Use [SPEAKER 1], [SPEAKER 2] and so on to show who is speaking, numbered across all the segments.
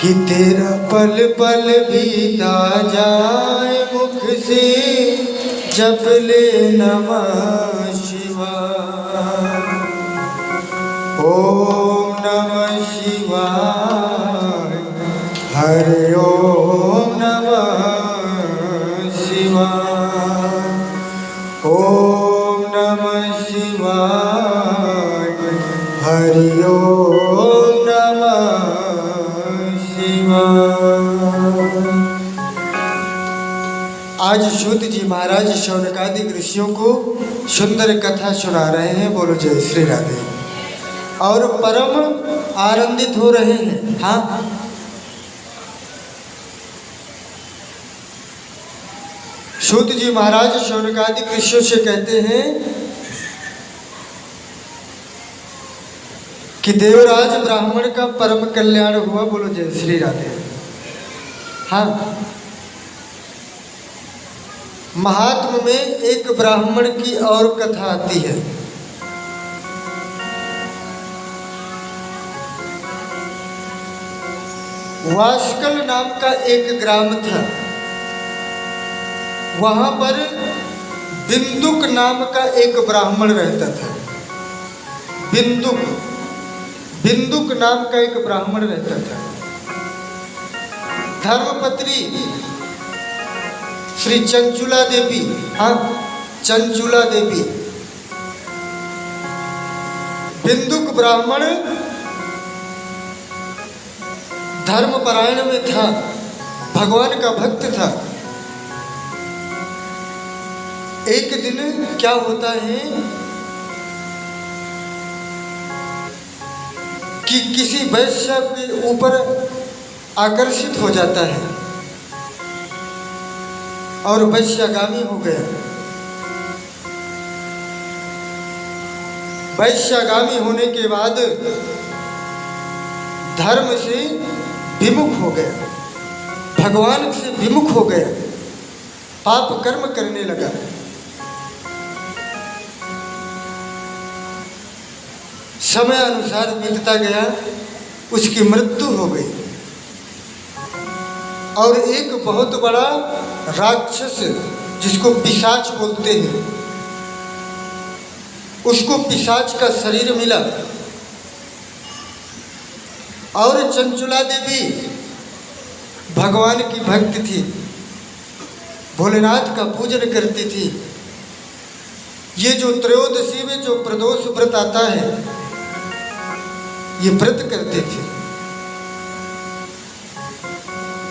[SPEAKER 1] कि तेरा पल पल बीता जाए मुख से जप ले नमः शिवाय। ओम नमः शिवाय, हरि ओम नमः शिवाय। ओम नमः शिवाय, हरि ओम नमः शिवाय। आज शुद्ध जी महाराज शौनकादि ऋषियों को सुंदर कथा सुना रहे हैं। बोलो जय श्री राधे। और परम आनंदित हो रहे हैं। हाँ, शुद्ध जी महाराज शौनकादि ऋषियों से कहते हैं कि देवराज ब्राह्मण का परम कल्याण हुआ। बोलो जय श्री राधे। हाँ, महात्म में एक ब्राह्मण की और कथा आती है। वास्कल नाम का एक ग्राम था। वहां पर बिंदुक नाम का एक ब्राह्मण रहता था। बिंदुक नाम का एक ब्राह्मण रहता था। धर्मपत्नी श्री चंचुला देवी, हाँ चंचुला देवी, बिंदुक ब्राह्मण धर्मपरायण में था, भगवान का भक्त था। एक दिन क्या होता है कि किसी वैश्य के ऊपर आकर्षित हो जाता है और वैश्यागामी हो गया। वैश्यागामी होने के बाद धर्म से विमुख हो गया, भगवान से विमुख हो गया, पाप कर्म करने लगा। समय अनुसार बीतता गया, उसकी मृत्यु हो गई। और एक बहुत बड़ा राक्षस जिसको पिशाच बोलते हैं, उसको पिशाच का शरीर मिला। और चंचुला देवी भगवान की भक्त थी, भोलेनाथ का पूजन करती थी। ये जो त्रयोदशी में जो प्रदोष व्रत आता है, ये व्रत करती थी।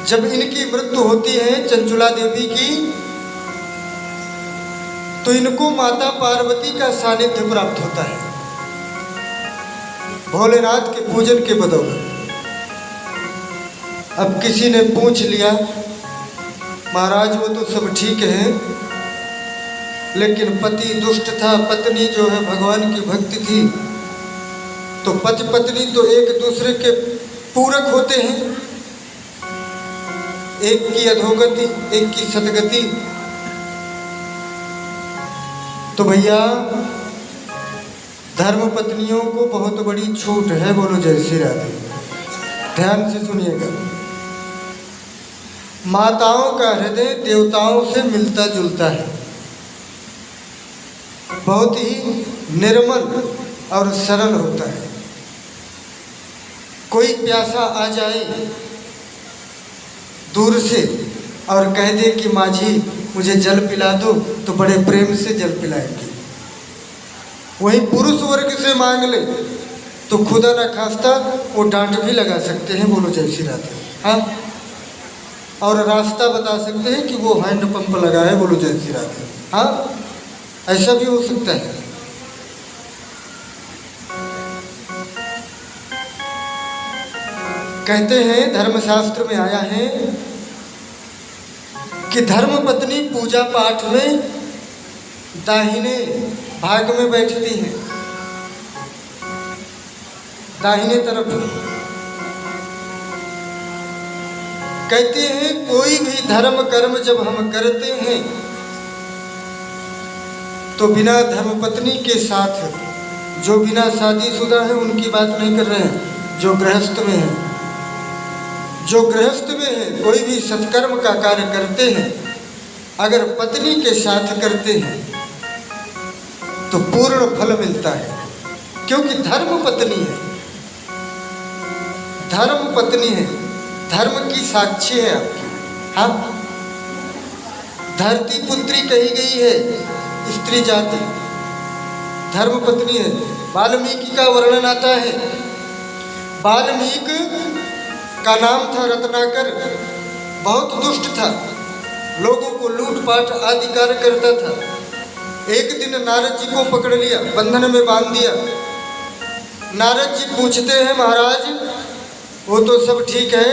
[SPEAKER 1] जब इनकी मृत्यु होती है चंचुला देवी की, तो इनको माता पार्वती का सानिध्य प्राप्त होता है भोलेनाथ के पूजन के बदौलत। अब किसी ने पूछ लिया, महाराज वो तो सब ठीक है, लेकिन पति दुष्ट था, पत्नी जो है भगवान की भक्त थी, तो पति पत्नी तो एक दूसरे के पूरक होते हैं, एक की अधोगति एक की सदगति। तो भैया धर्म पत्नियों को बहुत बड़ी छूट है। बोलो जय श्री राधे। ध्यान से सुनिएगा। माताओं का हृदय देवताओं से मिलता जुलता है, बहुत ही निर्मल और सरल होता है। कोई प्यासा आ जाए दूर से और कह दे कि माँ जी मुझे जल पिला दो, तो बड़े प्रेम से जल पिलाएगी। वहीं पुरुष वर्ग से मांग ले तो खुदा न खास्ता वो डांट भी लगा सकते हैं। बोलो जय श्री राधे। हाँ, और रास्ता बता सकते हैं कि वो हैंड पंप लगा है। बोलो जय श्री राधे। हाँ, ऐसा भी हो सकता है। कहते हैं धर्मशास्त्र में आया है कि धर्म पत्नी पूजा पाठ में दाहिने भाग में बैठती हैं, दाहिने तरफ। कहते हैं कोई भी धर्म कर्म जब हम करते हैं तो बिना धर्मपत्नी के साथ, जो बिना शादीशुदा है उनकी बात नहीं कर रहे हैं, जो गृहस्थ में है, जो गृहस्थ में है, कोई भी सत्कर्म का कार्य करते हैं, अगर पत्नी के साथ करते हैं तो पूर्ण फल मिलता है, क्योंकि धर्म पत्नी है, धर्म पत्नी है, धर्म की साक्षी है आपकी। हाँ, धरती पुत्री कही गई है स्त्री जाति, धर्म पत्नी है। वाल्मीकि का वर्णन आता है, वाल्मीकि का नाम था रत्नाकर, बहुत दुष्ट था, लोगों को लूटपाट आदि कार्य करता था। एक दिन नारद जी को पकड़ लिया, बंधन में बांध दिया। नारद जी पूछते हैं, महाराज वो तो सब ठीक है,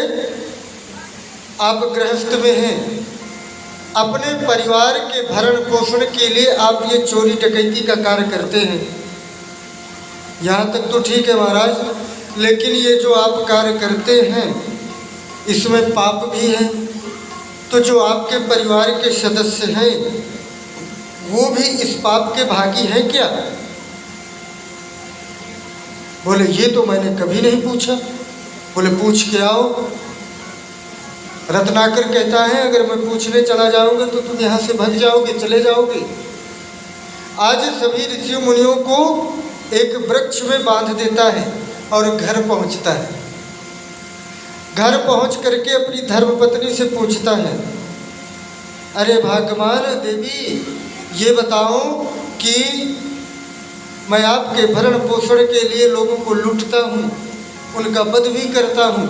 [SPEAKER 1] आप गृहस्थ में हैं, अपने परिवार के भरण पोषण के लिए आप ये चोरी डकैती का कार्य करते हैं, यहाँ तक तो ठीक है महाराज, लेकिन ये जो आप कार्य करते हैं इसमें पाप भी है, तो जो आपके परिवार के सदस्य हैं वो भी इस पाप के भागी हैं क्या? बोले ये तो मैंने कभी नहीं पूछा। बोले पूछ के आओ। रत्नाकर कहता है, अगर मैं पूछने चला जाऊंगा तो तुम यहाँ से भग जाओगे, चले जाओगे। आज सभी ऋषि मुनियों को एक वृक्ष में बांध देता है और घर पहुँचता है। घर पहुँच करके अपनी धर्मपत्नी से पूछता है, अरे भाग्यवान देवी, ये बताओ कि मैं आपके भरण पोषण के लिए लोगों को लूटता हूँ, उनका वध भी करता हूँ,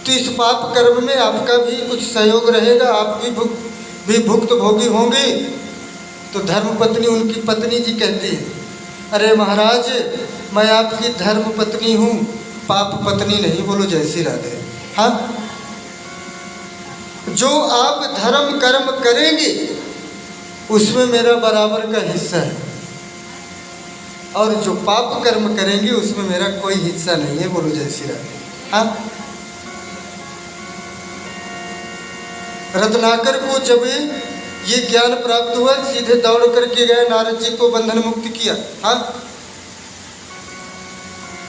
[SPEAKER 1] तो इस पाप कर्म में आपका भी कुछ सहयोग रहेगा, आप भी भुक्त भोगी होंगे। तो धर्मपत्नी उनकी पत्नी जी कहती है, अरे महाराज मैं आपकी धर्म पत्नी हूँ, पाप पत्नी नहीं। बोलो जय श्री राधे। हाँ, जो आप धर्म कर्म करेंगे उसमें मेरा बराबर का हिस्सा है, और जो पाप कर्म करेंगे उसमें मेरा कोई हिस्सा नहीं है। बोलो जय श्री राधे। हाँ, रत्नाकर को जब ये ज्ञान प्राप्त हुआ, सीधे दौड़ करके गए, नारद जी को बंधन मुक्त किया। हाँ,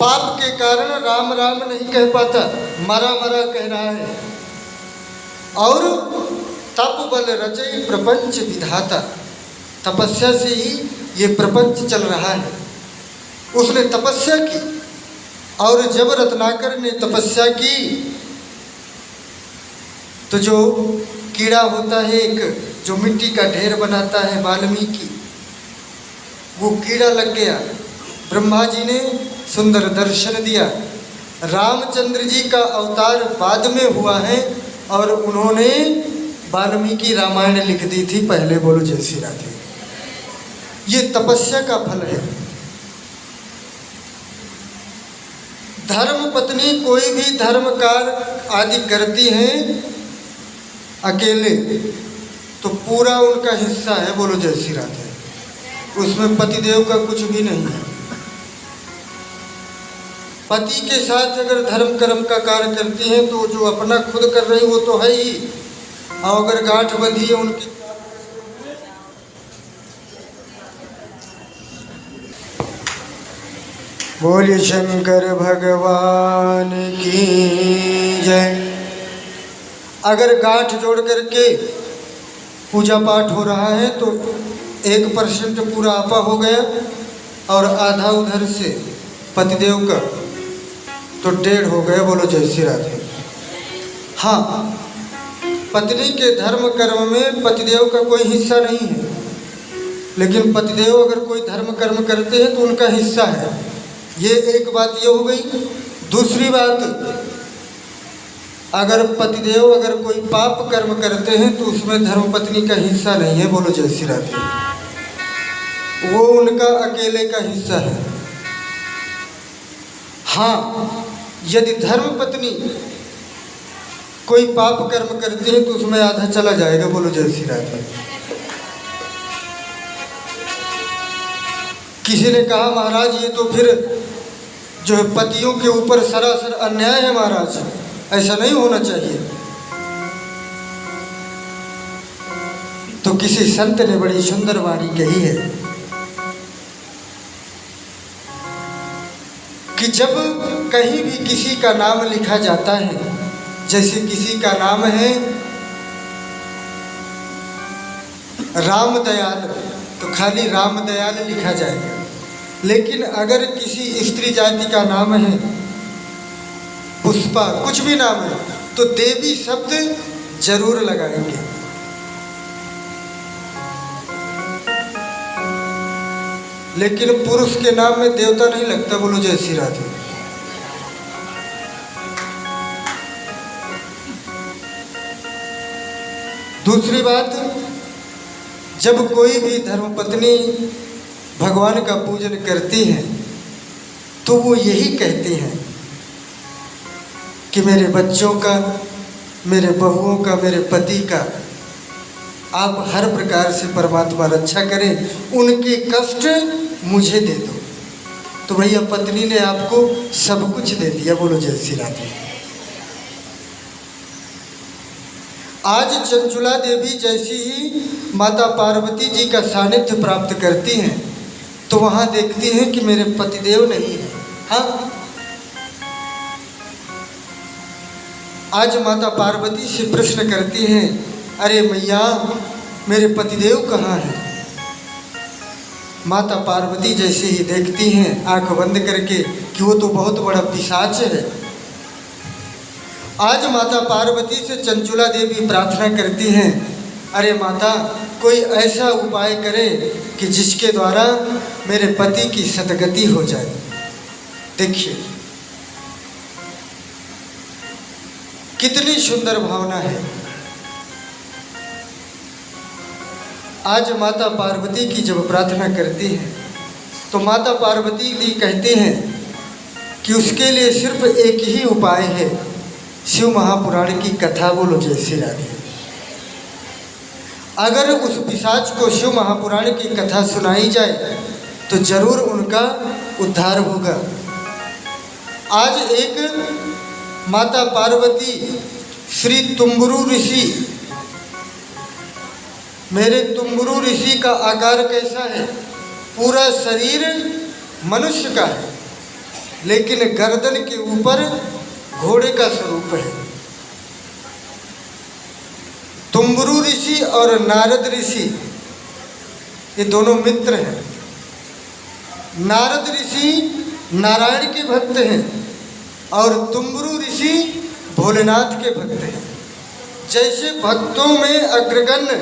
[SPEAKER 1] पाप के कारण राम राम नहीं कह पाता, मरा मरा कह रहा है। और तप बल रचय प्रपंच विधाता, तपस्या से ही ये प्रपंच चल रहा है। उसने तपस्या की, और जब रत्नाकर ने तपस्या की तो जो कीड़ा होता है एक, जो मिट्टी का ढेर बनाता है वाल्मीकि, वो कीड़ा लग गया। ब्रह्मा जी ने सुंदर दर्शन दिया। रामचंद्र जी का अवतार बाद में हुआ है और उन्होंने वाल्मीकि रामायण लिख दी थी पहले। बोलो जय श्री राधे। ये तपस्या का फल है। धर्म पत्नी कोई भी धर्म कार्य आदि करती हैं अकेले तो पूरा उनका हिस्सा है। बोलो जय श्री राधे। उसमें पतिदेव का कुछ भी नहीं है। पति के साथ अगर धर्म कर्म का कार्य करती हैं तो जो अपना खुद कर रही वो तो है ही, और अगर गांठ बंधी है उनकी। बोलिए शंकर भगवान की जय। अगर गांठ जोड़ करके पूजा पाठ हो रहा है तो 1% पूरा आपा हो गया और आधा उधर से पतिदेव का, तो 1.5 हो गया। बोलो जय श्री राधे। हाँ, पत्नी के धर्म कर्म में पतिदेव का कोई हिस्सा नहीं है, लेकिन पतिदेव अगर कोई धर्म कर्म करते हैं तो उनका हिस्सा है। ये एक बात ये हो गई। दूसरी बात, अगर पतिदेव अगर कोई पाप कर्म करते हैं तो उसमें धर्मपत्नी का हिस्सा नहीं है। बोलो जय श्री राधे। वो उनका अकेले का हिस्सा है। हाँ, यदि धर्मपत्नी कोई पाप कर्म करती है तो उसमें आधा चला जाएगा। बोलो जय श्री राधे। किसी ने कहा महाराज ये तो फिर जो है पतियों के ऊपर सरासर अन्याय है महाराज, ऐसा नहीं होना चाहिए। तो किसी संत ने बड़ी सुंदर वाणी कही है कि जब कहीं भी किसी का नाम लिखा जाता है जैसे किसी का नाम है राम दयाल, तो खाली राम दयाल लिखा जाएगा। लेकिन अगर किसी स्त्री जाति का नाम है पुष्पा, कुछ भी नाम है, तो देवी शब्द जरूर लगाएंगे। लेकिन पुरुष के नाम में देवता नहीं लगता। बोलो जय श्री राधे। दूसरी बात, जब कोई भी धर्मपत्नी भगवान का पूजन करती हैं तो वो यही कहती हैं कि मेरे बच्चों का, मेरे बहुओं का, मेरे पति का आप हर प्रकार से परमात्मा रक्षा करें, उनके कष्ट मुझे दे दो। तो भैया पत्नी ने आपको सब कुछ दे दिया। बोलो जय श्री राधे। आज चंचुला देवी जैसी ही माता पार्वती जी का सानिध्य प्राप्त करती हैं तो वहाँ देखती हैं कि मेरे पतिदेव नहीं है। हाँ, आज माता पार्वती से प्रश्न करती हैं, अरे मैया मेरे पतिदेव कहाँ हैं? माता पार्वती जैसे ही देखती हैं आंख बंद करके कि वो तो बहुत बड़ा पिशाच है। आज माता पार्वती से चंचुला देवी प्रार्थना करती हैं, अरे माता कोई ऐसा उपाय करें कि जिसके द्वारा मेरे पति की सदगति हो जाए। देखिए कितनी सुंदर भावना है। आज माता पार्वती की जब प्रार्थना करती है तो माता पार्वती जी कहते हैं कि उसके लिए सिर्फ एक ही उपाय है, शिव महापुराण की कथा। बोलो जय श्री राधे। अगर उस पिशाच को शिव महापुराण की कथा सुनाई जाए तो जरूर उनका उद्धार होगा। आज एक माता पार्वती श्री तुम्बरू ऋषि, मेरे तुम्बरू ऋषि का आकार कैसा है? पूरा शरीर मनुष्य का है लेकिन गर्दन के ऊपर घोड़े का स्वरूप है। तुम्बरू ऋषि और नारद ऋषि ये दोनों मित्र हैं। नारद ऋषि नारायण के भक्त हैं और तुम्बरू ऋषि भोलेनाथ के भक्त हैं। जैसे भक्तों में अग्रगण्य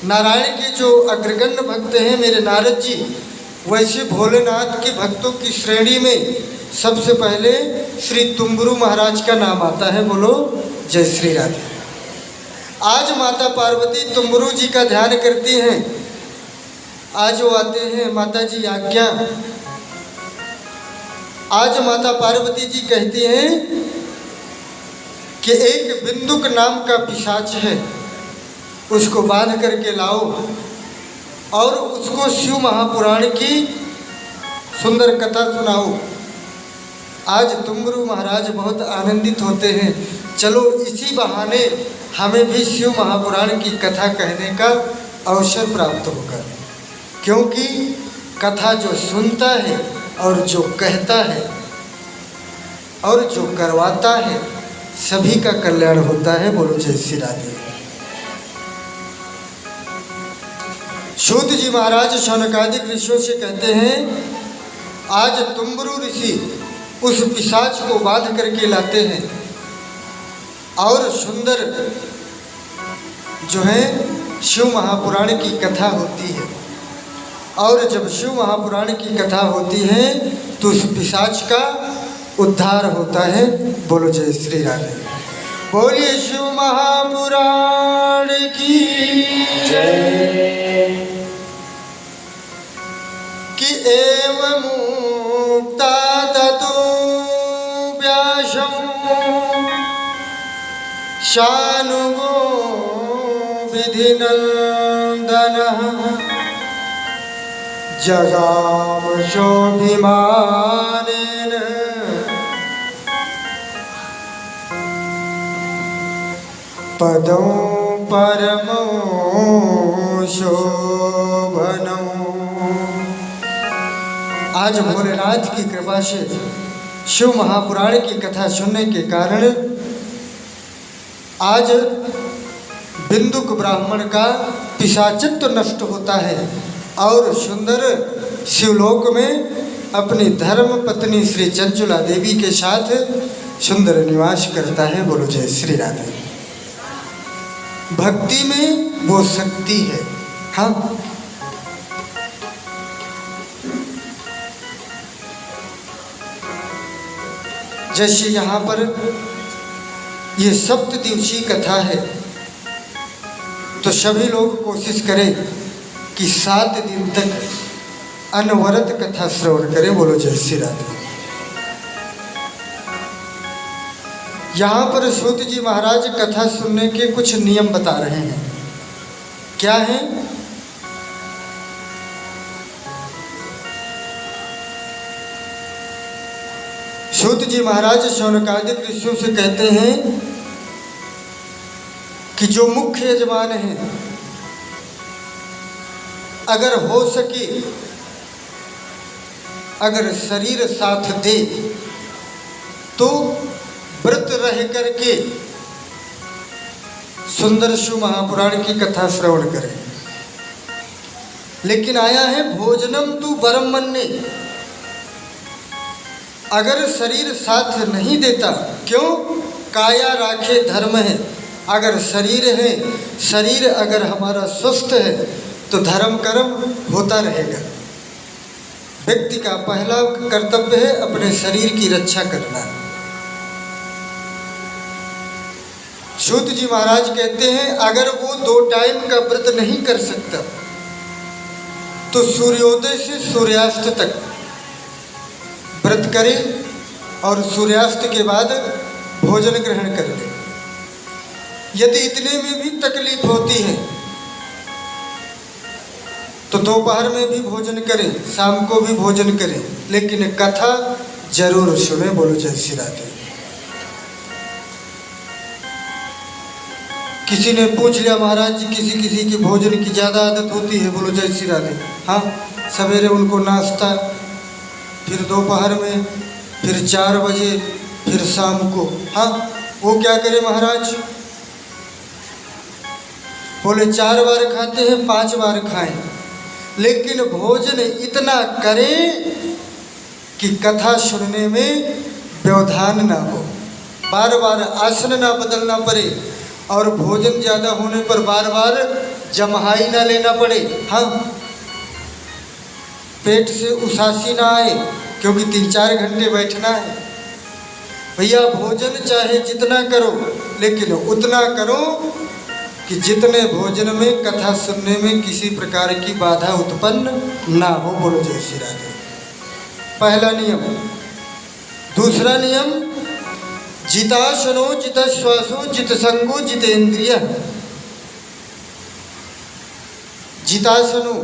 [SPEAKER 1] नारायण के जो अग्रगण्य भक्त हैं मेरे नारद जी, वैसे भोलेनाथ के भक्तों की श्रेणी में सबसे पहले श्री तुम्बरू महाराज का नाम आता है। बोलो जय श्री राधे। आज माता पार्वती तुम्बरू जी का ध्यान करती हैं। आज वो आते हैं, माता जी आज्ञा। आज माता पार्वती जी कहती हैं कि एक बिंदुक नाम का पिशाच है, उसको बांध करके लाओ और उसको शिव महापुराण की सुंदर कथा सुनाओ। आज तुम्बरू महाराज बहुत आनंदित होते हैं, चलो इसी बहाने हमें भी शिव महापुराण की कथा कहने का अवसर प्राप्त होगा। क्योंकि कथा जो सुनता है और जो कहता है और जो करवाता है सभी का कल्याण होता है। बोलो जय श्री राधे। सूत जी महाराज शौनकादिक ऋषियों से कहते हैं, आज तुम्बरू ऋषि उस पिशाच को बांध करके लाते हैं और सुंदर जो है शिव महापुराण की कथा होती है। और जब शिव महापुराण की कथा होती है तो उस पिशाच का उद्धार होता है। बोलो जय श्री राधे। बोलिए शिव महापुराण की जय। कि एवं मुक्ता ततो व्यासं शानुगो विधिनन्दनः जगाम शोभिमानेन पदं परमो शोभनम्। आज भोलेनाथ की कृपा से शिव महापुराण की कथा सुनने के कारण आज बिंदुक ब्राह्मण का पिशाचित्व नष्ट होता है और सुंदर शिवलोक में अपनी धर्म पत्नी श्री चंचुला देवी के साथ सुंदर निवास करता है। बोलो जय श्री राधे। भक्ति में वो शक्ति है। हाँ, जैसे यहाँ पर ये सप्तदिवसीय कथा है तो सभी लोग कोशिश करें कि 7 दिन तक अनवरत कथा श्रवण करें। बोलो जय श्री राधे। यहाँ पर सूत जी महाराज कथा सुनने के कुछ नियम बता रहे हैं। क्या है? सूत जी महाराज शौनकादिक ऋषियों से कहते हैं कि जो मुख्य यजमान है, अगर हो सके, अगर शरीर साथ दे तो व्रत रह करके सुंदर शिव महापुराण की कथा श्रवण करें। लेकिन आया है भोजनम तू वरम मन्ने, अगर शरीर साथ नहीं देता, क्यों? काया राखे धर्म है। अगर शरीर है, शरीर अगर हमारा स्वस्थ है तो धर्म कर्म होता रहेगा। व्यक्ति का पहला कर्तव्य है अपने शरीर की रक्षा करना। सूत जी महाराज कहते हैं अगर वो 2 टाइम का व्रत नहीं कर सकता तो सूर्योदय से सूर्यास्त तक व्रत करे और सूर्यास्त के बाद भोजन ग्रहण कर ले। यदि इतने में भी तकलीफ होती है तो दोपहर में भी भोजन करें, शाम को भी भोजन करें, लेकिन कथा जरूर सुने। बोलो जय श्री राधे। किसी ने पूछ लिया महाराज जी किसी किसी की भोजन की ज़्यादा आदत होती है। बोलो जय श्री राधे। हाँ, सवेरे उनको नाश्ता, फिर दोपहर में, फिर 4 बजे, फिर शाम को। हाँ, वो क्या करे महाराज? बोले 4 बार खाते हैं, 5 बार खाएं, लेकिन भोजन इतना करें कि कथा सुनने में व्यवधान ना हो, बार बार आसन ना बदलना पड़े और भोजन ज़्यादा होने पर बार बार जमहाई ना लेना पड़े। हाँ, पेट से उसासी ना आए, क्योंकि 3-4 घंटे बैठना है। भैया भोजन चाहे जितना करो, लेकिन उतना करो कि जितने भोजन में कथा सुनने में किसी प्रकार की बाधा उत्पन्न ना हो। बोलो जय श्री राधे। पहला नियम। दूसरा नियम, जितासनो जितश्वासो जितसंगो जितेंद्रिय। जितासनो,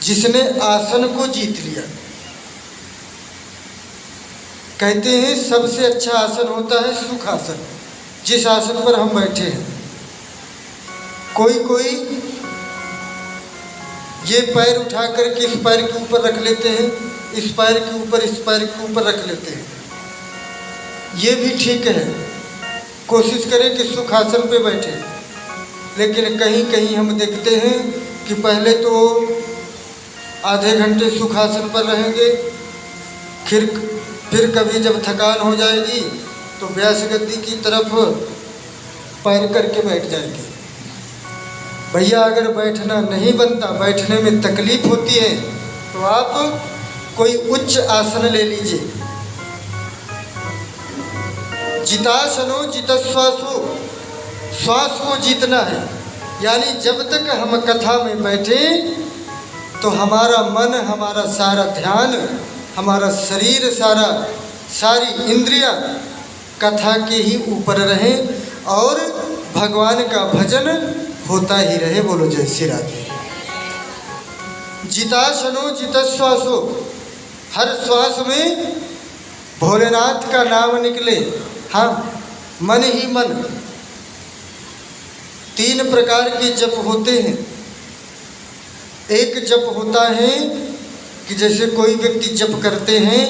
[SPEAKER 1] जिसने आसन को जीत लिया। कहते हैं सबसे अच्छा आसन होता है सुखासन, जिस आसन पर हम बैठे हैं। कोई ये पैर उठा करके इस पैर के ऊपर रख लेते हैं, इस पैर के ऊपर इस पैर के ऊपर रख लेते हैं। ये भी ठीक है, कोशिश करें कि सुखासन पे बैठे। लेकिन कहीं कहीं हम देखते हैं कि पहले तो आधे घंटे सुखासन पर रहेंगे, फिर कभी जब थकान हो जाएगी तो व्यास गद्दी की तरफ पैर करके बैठ जाएंगे। भैया अगर बैठना नहीं बनता, बैठने में तकलीफ होती है, तो आप कोई उच्च आसन ले लीजिए। जितासनो जितश्वासो, श्वास को जीतना है। यानी जब तक हम कथा में बैठे तो हमारा मन, हमारा सारा ध्यान, हमारा शरीर, सारी इंद्रियां कथा के ही ऊपर रहें और भगवान का भजन होता ही रहे। बोलो जय श्री राधे। जितासनो जितश्वासो, हर श्वास में भोलेनाथ का नाम निकले। हाँ, मन ही मन। 3 प्रकार के जप होते हैं। एक जप होता है कि जैसे कोई व्यक्ति जप करते हैं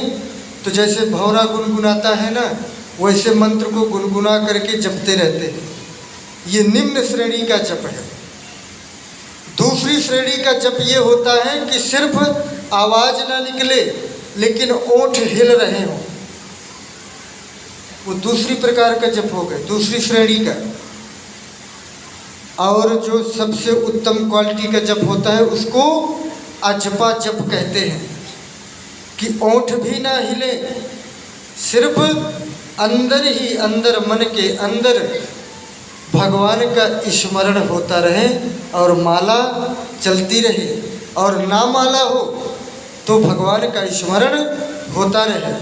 [SPEAKER 1] तो जैसे भौरा गुनगुनाता है ना, वैसे मंत्र को गुनगुना करके जपते रहते हैं। ये निम्न श्रेणी का जप है। दूसरी श्रेणी का जप ये होता है कि सिर्फ आवाज ना निकले लेकिन ओंठ हिल रहे हों, वो दूसरी प्रकार का जप हो गया, दूसरी श्रेणी का। और जो सबसे उत्तम क्वालिटी का जप होता है उसको अजपा जप कहते हैं, कि ओंठ भी ना हिले, सिर्फ अंदर ही अंदर, मन के अंदर भगवान का स्मरण होता रहे और माला चलती रहे, और ना माला हो तो भगवान का स्मरण होता रहे।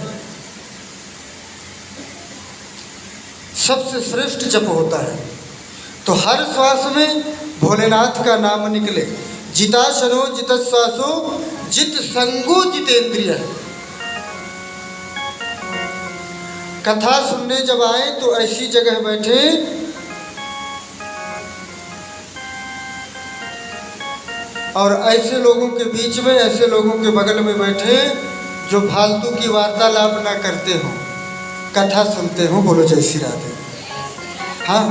[SPEAKER 1] सबसे श्रेष्ठ जप होता है। तो हर श्वास में भोलेनाथ का नाम निकले। जिताशनो जितश्वासो जित संगो जितेंद्रिय। कथा सुनने जब आए तो ऐसी जगह बैठे और ऐसे लोगों के बीच में, ऐसे लोगों के बगल में बैठे जो फालतू की वार्तालाप ना करते हो, कथा सुनते हो। बोलो जय श्री राधे। हाँ,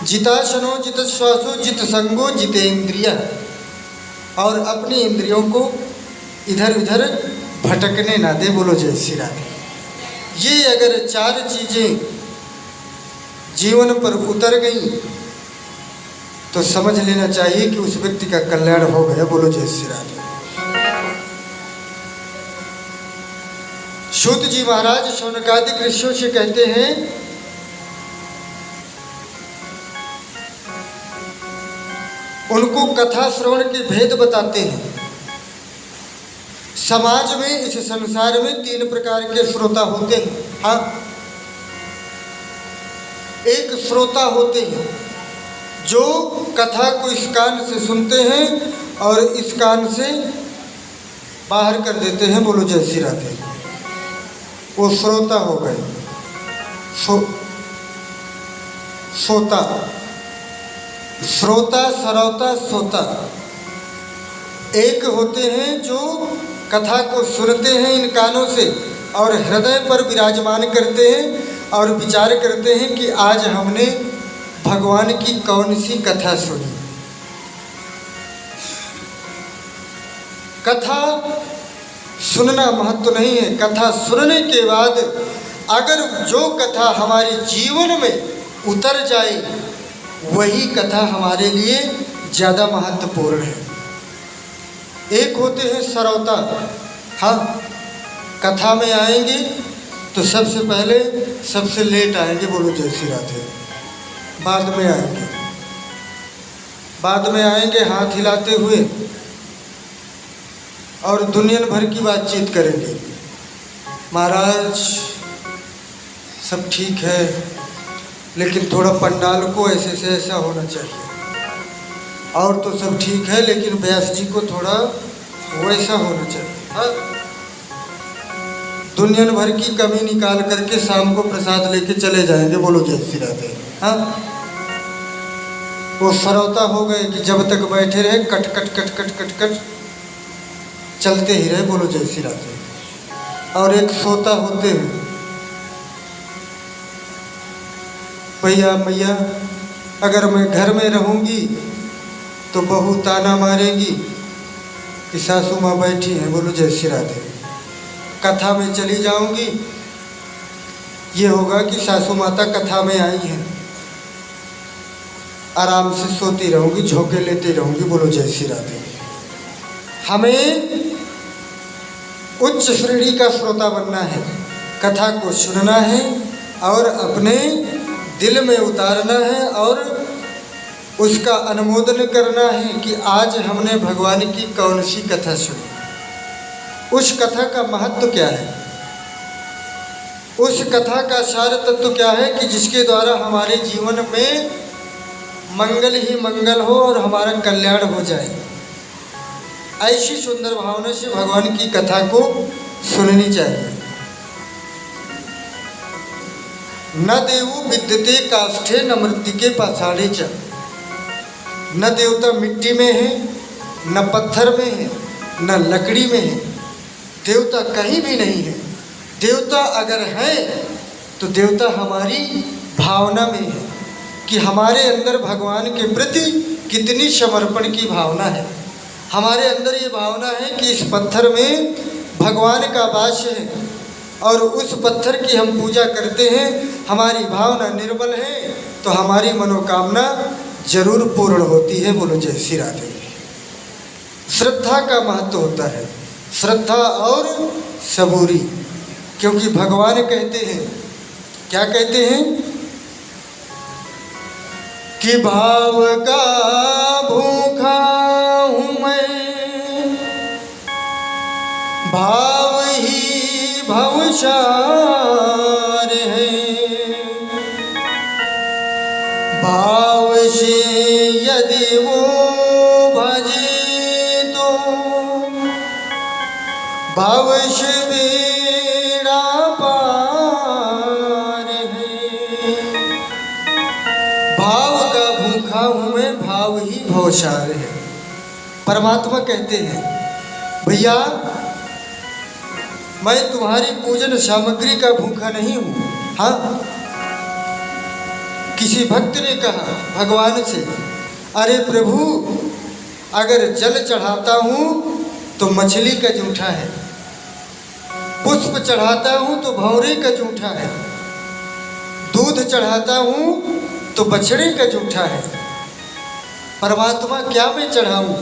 [SPEAKER 1] जिताशनो जितश्वासो जित संगो जितेंद्रिय। और अपनी इंद्रियों को इधर उधर भटकने ना दे। बोलो जय श्री राधे। ये अगर चार चीजें जीवन पर उतर गई तो समझ लेना चाहिए कि उस व्यक्ति का कल्याण हो गया। बोलो जय श्री राधे। सूत जी महाराज शौनकादिक ऋषियों से कहते हैं, उनको कथा श्रवण के भेद बताते हैं। समाज में, इस संसार में 3 प्रकार के श्रोता होते हैं। हाँ, एक श्रोता होते हैं जो कथा को इस कान से सुनते हैं और इस कान से बाहर कर देते हैं। बोलो जय श्री राधे। वो श्रोता हो गए। सोता, श्रोता, सरौता, सोता। एक होते हैं जो कथा को सुनते हैं इन कानों से और हृदय पर विराजमान करते हैं और विचार करते हैं कि आज हमने भगवान की कौन सी कथा सुनी। कथा सुनना महत्व नहीं है, कथा सुनने के बाद अगर जो कथा हमारे जीवन में उतर जाए वही कथा हमारे लिए ज़्यादा महत्वपूर्ण है। एक होते हैं सरौता। हाँ, कथा में आएंगे तो सबसे पहले सबसे लेट आएंगे। बोलो जय श्री राधे। बाद में आएंगे, बाद में आएंगे हाथ हिलाते हुए और दुनिया भर की बातचीत करेंगे। महाराज सब ठीक है लेकिन थोड़ा पंडाल को ऐसे से ऐसा होना चाहिए, और तो सब ठीक है लेकिन व्यास जी को थोड़ा वैसा होना चाहिए। हाँ, दुनिया भर की कमी निकाल करके शाम को प्रसाद लेके चले जाएंगे। बोलो जय श्री राधे। हाँ, वो सरौता हो गए कि जब तक बैठे रहे cut cut cut cut cut cut चलते ही रहे। बोलो जय श्री राधे। और एक सोता होते हैं, भैया मैया अगर मैं घर में रहूंगी तो बहू ताना मारेगी कि सासू माँ बैठी हैं। बोलो जय श्री राधे। कथा में चली जाऊंगी, ये होगा कि सासू माता कथा में आई हैं, आराम से सोती रहूंगी, झोंके लेती रहूंगी। बोलो जय श्री राधे। हमें उच्च श्रेणी का श्रोता बनना है, कथा को सुनना है और अपने दिल में उतारना है और उसका अनुमोदन करना है कि आज हमने भगवान की कौन सी कथा सुनी, उस कथा का महत्व क्या है, उस कथा का सार तत्व क्या है कि जिसके द्वारा हमारे जीवन में मंगल ही मंगल हो और हमारा कल्याण हो जाए। ऐसी सुंदर भावना से भगवान की कथा को सुननी चाहिए। न देवु विद्यते काष्ठे न मृत्तिके पाषाणे च। न देवता मिट्टी में है, न पत्थर में है, न लकड़ी में है, देवता कहीं भी नहीं है। देवता अगर हैं तो देवता हमारी भावना में है कि हमारे अंदर भगवान के प्रति कितनी समर्पण की भावना है। हमारे अंदर ये भावना है कि इस पत्थर में भगवान का वास है और उस पत्थर की हम पूजा करते हैं, हमारी भावना निर्मल है तो हमारी मनोकामना जरूर पूर्ण होती है। बोलो जय श्री राधे। श्रद्धा का महत्व होता है, श्रद्धा और सबूरी, क्योंकि भगवान कहते हैं, क्या कहते हैं कि भाव का भूखा हूँ मैं, भाव ही भवसार है, भाव से यदि वो भजे तो भाव से बेड़ा पार है। भाव का भूखा हूँ मैं, भाव ही भवसार है। परमात्मा कहते हैं भैया मैं तुम्हारी पूजन सामग्री का भूखा नहीं हूँ। हाँ, किसी भक्त ने कहा भगवान से, अरे प्रभु अगर जल चढ़ाता हूँ तो मछली का जूठा है, पुष्प चढ़ाता हूँ तो भंवरे का जूठा है, दूध चढ़ाता हूँ तो बछड़े का जूठा है, परमात्मा क्या मैं चढ़ाऊँ?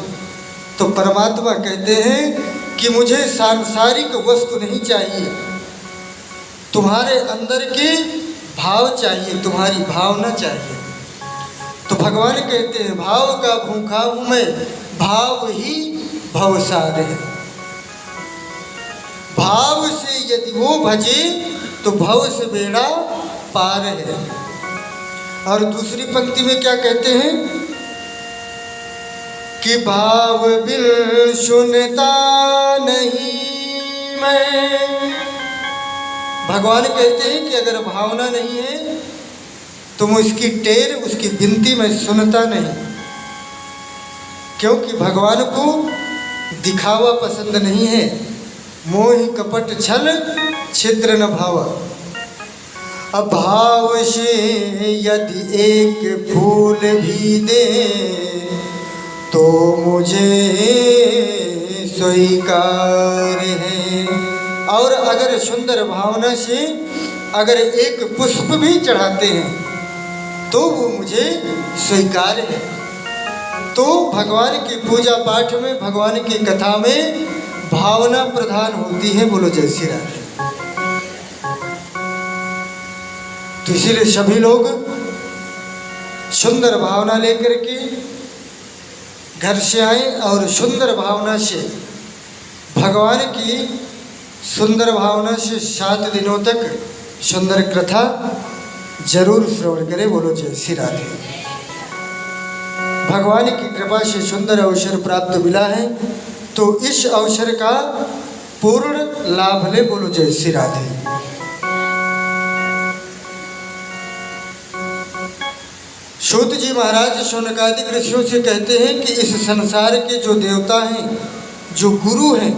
[SPEAKER 1] तो परमात्मा कहते हैं कि मुझे सांसारिक वस्तु नहीं चाहिए, तुम्हारे अंदर के भाव चाहिए, तुम्हारी भावना चाहिए। तो भगवान कहते हैं भाव का भूखा हूँ मैं, भाव ही भवसार है। भाव से यदि वो भजे तो भव से बेड़ा पार है। और दूसरी पंक्ति में क्या कहते हैं कि भाव बिन सुनता नहीं मैं। भगवान कहते हैं कि अगर भावना नहीं है तुम उसकी टेर, उसकी विनती में सुनता नहीं, क्योंकि भगवान को दिखावा पसंद नहीं है। मोह कपट छल छिद्र न भाव, अभाव से यदि एक फूल भी दे तो मुझे स्वीकार है। और अगर सुंदर भावना से अगर एक पुष्प भी चढ़ाते हैं तो वो मुझे स्वीकार है। तो भगवान की पूजा पाठ में, भगवान की कथा में भावना प्रधान होती है। बोलो जय श्री राधे। तो इसीलिए सभी लोग सुंदर भावना लेकर के घर से आए और सुंदर भावना से भगवान की सुंदर भावना से 7 दिनों तक सुंदर कथा जरूर श्रवण करें। बोलो जय श्री राधे। भगवान की कृपा से सुंदर अवसर प्राप्त मिला है तो इस अवसर का पूर्ण लाभ ले। बोलो जय श्री राधे। सूत जी महाराज शौनकादिक ऋषियों से कहते हैं कि इस संसार के जो देवता हैं, जो गुरु हैं,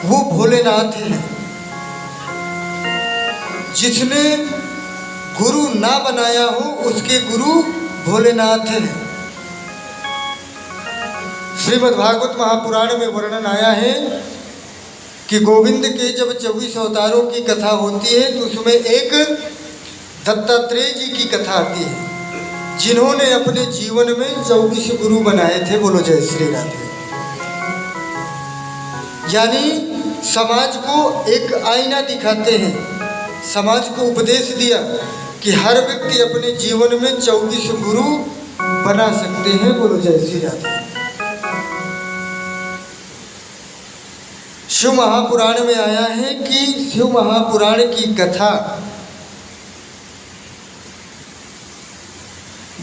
[SPEAKER 1] वो भोलेनाथ हैं। जिसने गुरु ना बनाया हो उसके गुरु भोलेनाथ हैं। श्रीमद् भागवत महापुराण में वर्णन आया है कि गोविंद के जब 24 अवतारों की कथा होती है तो उसमें एक दत्तात्रेय जी की कथा आती है, जिन्होंने अपने जीवन में 24 गुरु बनाए थे। बोलो जय श्री राधे। यानी समाज को एक आईना दिखाते हैं, समाज को उपदेश दिया कि हर व्यक्ति अपने जीवन में 24 गुरु बना सकते हैं। बोलो जय श्री राधे। शिव महापुराण में आया है कि शिव महापुराण की कथा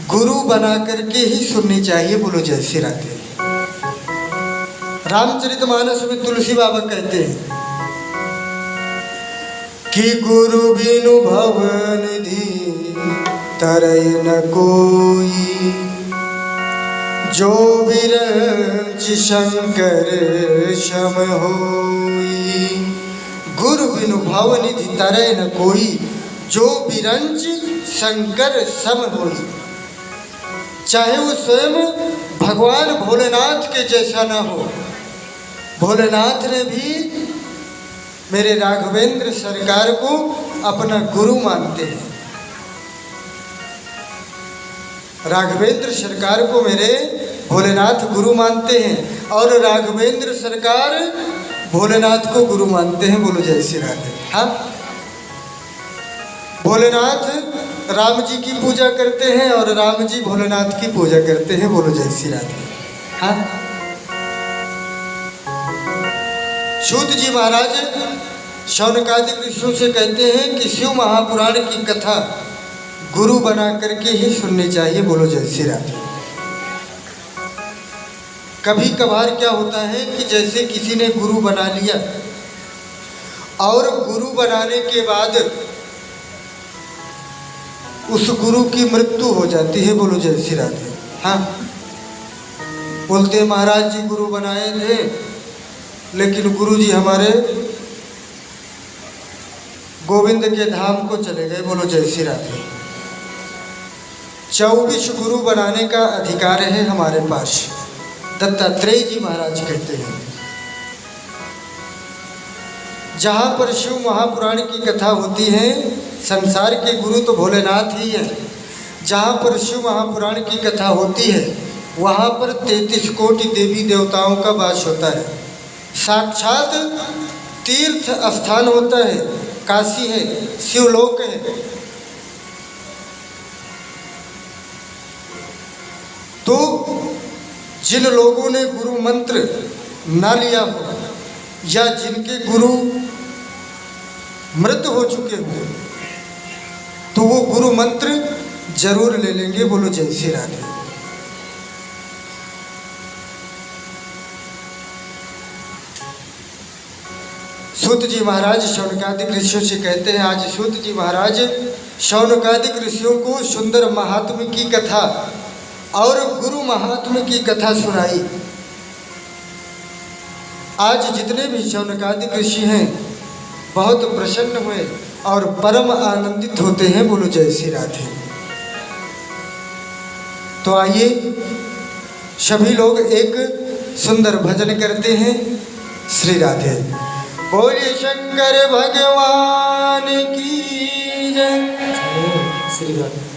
[SPEAKER 1] गुरु बना करके ही सुननी चाहिए। बोलो जय श्री राधे। रामचरितमानस में तुलसी बाबा कहते हैं कि गुरु बिनु भवनिधि तरय न कोई, जो बिरंच शंकर सम होई। गुरु बिनु भाव निधि तरय न कोई, जो बिरंज शंकर सम होई। चाहे वो स्वयं भगवान भोलेनाथ के जैसा ना हो, भोलेनाथ ने भी मेरे राघवेंद्र सरकार को अपना गुरु मानते हैं। राघवेंद्र सरकार को मेरे भोलेनाथ गुरु मानते हैं और राघवेंद्र सरकार भोलेनाथ को गुरु मानते हैं। बोलो जय श्री राधे। हाँ, भोलेनाथ राम जी की पूजा करते हैं और राम जी भोलेनाथ की पूजा करते हैं। बोलो जय श्री राधे। हाँ, सूत जी महाराज शौनकादिक ऋषियों से कहते हैं कि शिव महापुराण की कथा गुरु बना करके ही सुननी चाहिए। बोलो जय श्री राधे। कभी कभार क्या होता है कि जैसे किसी ने गुरु बना लिया और गुरु बनाने के बाद उस गुरु की मृत्यु हो जाती है। बोलो जय श्री राधे। हाँ, बोलते महाराज जी गुरु बनाए थे लेकिन गुरु जी हमारे गोविंद के धाम को चले गए। बोलो जय श्री राधे। 24 गुरु बनाने का अधिकार है हमारे पास, दत्तात्रेय जी महाराज कहते हैं। जहाँ पर शिव महापुराण की कथा होती है, संसार के गुरु तो भोलेनाथ ही हैं। जहाँ पर शिव महापुराण की कथा होती है वहाँ पर 33 कोटि देवी देवताओं का वास होता है। साक्षात तीर्थ स्थान होता है, काशी है, शिवलोक है। तो जिन लोगों ने गुरु मंत्र ना लिया हो या जिनके गुरु मृत हो चुके हो तो वो गुरु मंत्र जरूर ले लेंगे। बोलो जय श्री राधे। सूत जी महाराज शौनकादिक ऋषियों से कहते हैं, आज सूत जी महाराज शौनकादिक ऋषियों को सुंदर महात्म्य की कथा और गुरु महात्म्य की कथा सुनाई। आज जितने भी शौनकादिक ऋषि हैं बहुत प्रसन्न हुए और परम आनंदित होते हैं। बोलो जय श्री राधे। तो आइए सभी लोग एक सुंदर भजन करते हैं। श्री राधे। बोलिए शंकर भगवान की जय। श्री राधे।